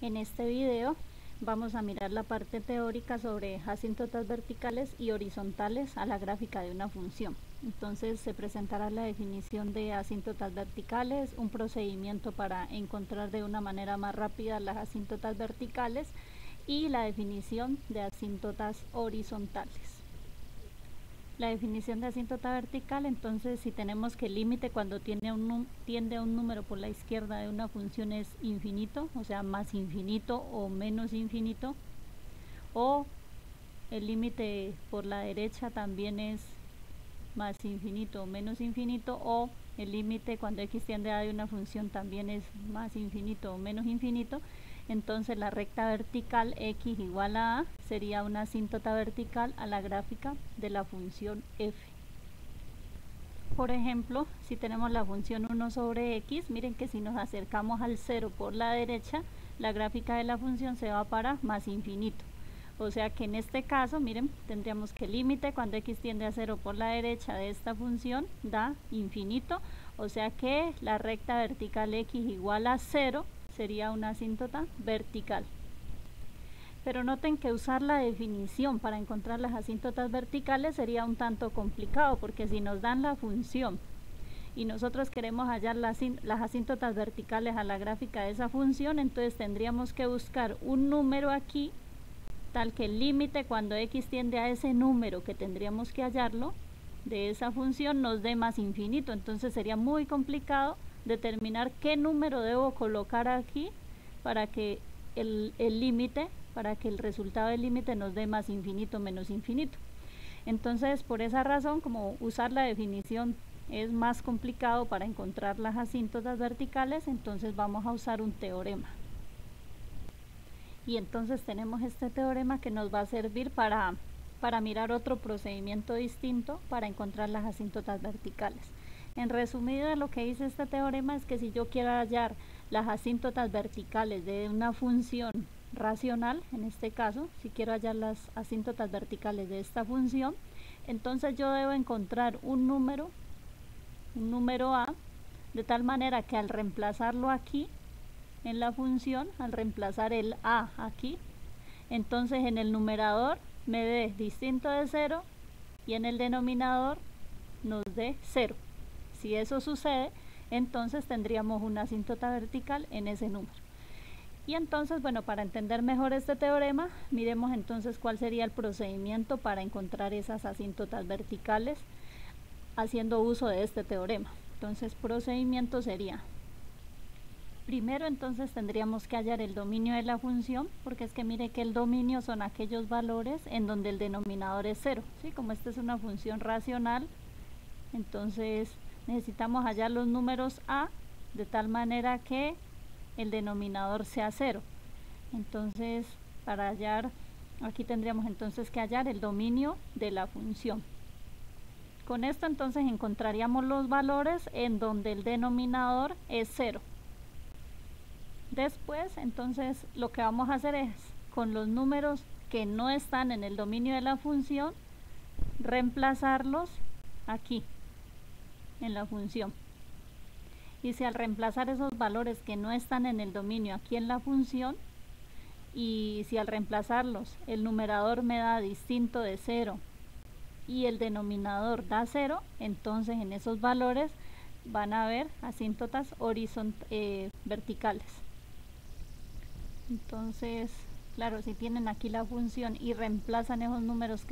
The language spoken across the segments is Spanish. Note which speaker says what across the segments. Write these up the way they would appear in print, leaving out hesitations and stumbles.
Speaker 1: En este video vamos a mirar la parte teórica sobre asíntotas verticales y horizontales a la gráfica de una función. Entonces se presentará la definición de asíntotas verticales, un procedimiento para encontrar de una manera más rápida las asíntotas verticales y la definición de asíntotas horizontales. La definición de asíntota vertical, entonces, si tenemos que el límite cuando tiende a un número por la izquierda de una función es infinito, o sea, más infinito o menos infinito, o el límite por la derecha también es más infinito o menos infinito, o el límite cuando x tiende a de una función también es más infinito o menos infinito, entonces la recta vertical x igual a a sería una asíntota vertical a la gráfica de la función f. Por ejemplo, si tenemos la función 1 sobre x, miren que si nos acercamos al 0 por la derecha, la gráfica de la función se va para más infinito. O sea que en este caso, miren, tendríamos que el límite cuando x tiende a 0 por la derecha de esta función da infinito, o sea que la recta vertical x igual a 0 sería una asíntota vertical. Pero noten que usar la definición para encontrar las asíntotas verticales sería un tanto complicado, porque si nos dan la función y nosotros queremos hallar las asíntotas verticales a la gráfica de esa función, entonces tendríamos que buscar un número aquí tal que el límite cuando x tiende a ese número que tendríamos que hallarlo de esa función nos dé más infinito. Entonces sería muy complicado determinar qué número debo colocar aquí para que el límite, para que el resultado del límite nos dé más infinito o menos infinito. Entonces, por esa razón, como usar la definición es más complicado para encontrar las asíntotas verticales, entonces vamos a usar un teorema. Y entonces tenemos este teorema que nos va a servir para mirar otro procedimiento distinto para encontrar las asíntotas verticales. En resumido, lo que dice este teorema es que si yo quiero hallar las asíntotas verticales de una función racional, en este caso, si quiero hallar las asíntotas verticales de esta función, entonces yo debo encontrar un número a, de tal manera que al reemplazarlo aquí en la función, al reemplazar el a aquí, entonces en el numerador me dé distinto de 0 y en el denominador nos dé 0. Si eso sucede, entonces tendríamos una asíntota vertical en ese número. Y entonces, bueno, para entender mejor este teorema, miremos entonces cuál sería el procedimiento para encontrar esas asíntotas verticales haciendo uso de este teorema. Entonces, procedimiento sería: primero, entonces, tendríamos que hallar el dominio de la función, porque es que mire que el dominio son aquellos valores en donde el denominador es 0, ¿sí? Como esta es una función racional, entonces necesitamos hallar los números a de tal manera que el denominador sea 0. Entonces, para hallar, aquí tendríamos entonces que hallar el dominio de la función. Con esto entonces encontraríamos los valores en donde el denominador es 0. Después, entonces, lo que vamos a hacer es, con los números que no están en el dominio de la función, reemplazarlos aquí, en la función. Y si al reemplazar esos valores que no están en el dominio aquí en la función, y si al reemplazarlos el numerador me da distinto de 0 y el denominador da 0, entonces en esos valores van a haber asíntotas verticales. Entonces, claro, si tienen aquí la función y reemplazan esos números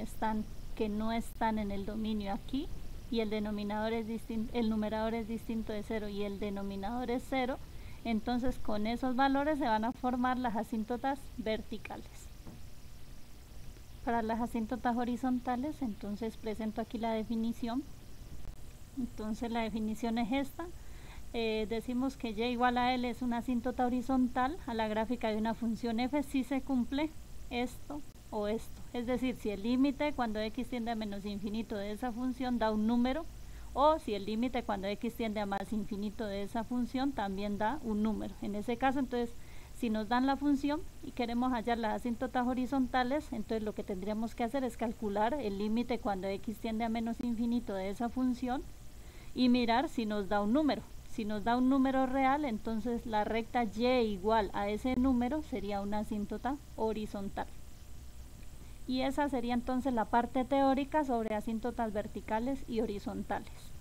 Speaker 1: que no están en el dominio aquí, y el denominador es distinto, el numerador es distinto de 0 y el denominador es 0, entonces con esos valores se van a formar las asíntotas verticales. Para las asíntotas horizontales, entonces presento aquí la definición. Entonces la definición es esta. Decimos que y igual a L es una asíntota horizontal a la gráfica de una función f si se cumple esto o esto. Es decir, si el límite cuando x tiende a menos infinito de esa función da un número, o si el límite cuando x tiende a más infinito de esa función también da un número. En ese caso, entonces, si nos dan la función y queremos hallar las asíntotas horizontales, entonces lo que tendríamos que hacer es calcular el límite cuando x tiende a menos infinito de esa función y mirar si nos da un número. Si nos da un número real, entonces la recta y igual a ese número sería una asíntota horizontal. Y esa sería entonces la parte teórica sobre asíntotas verticales y horizontales.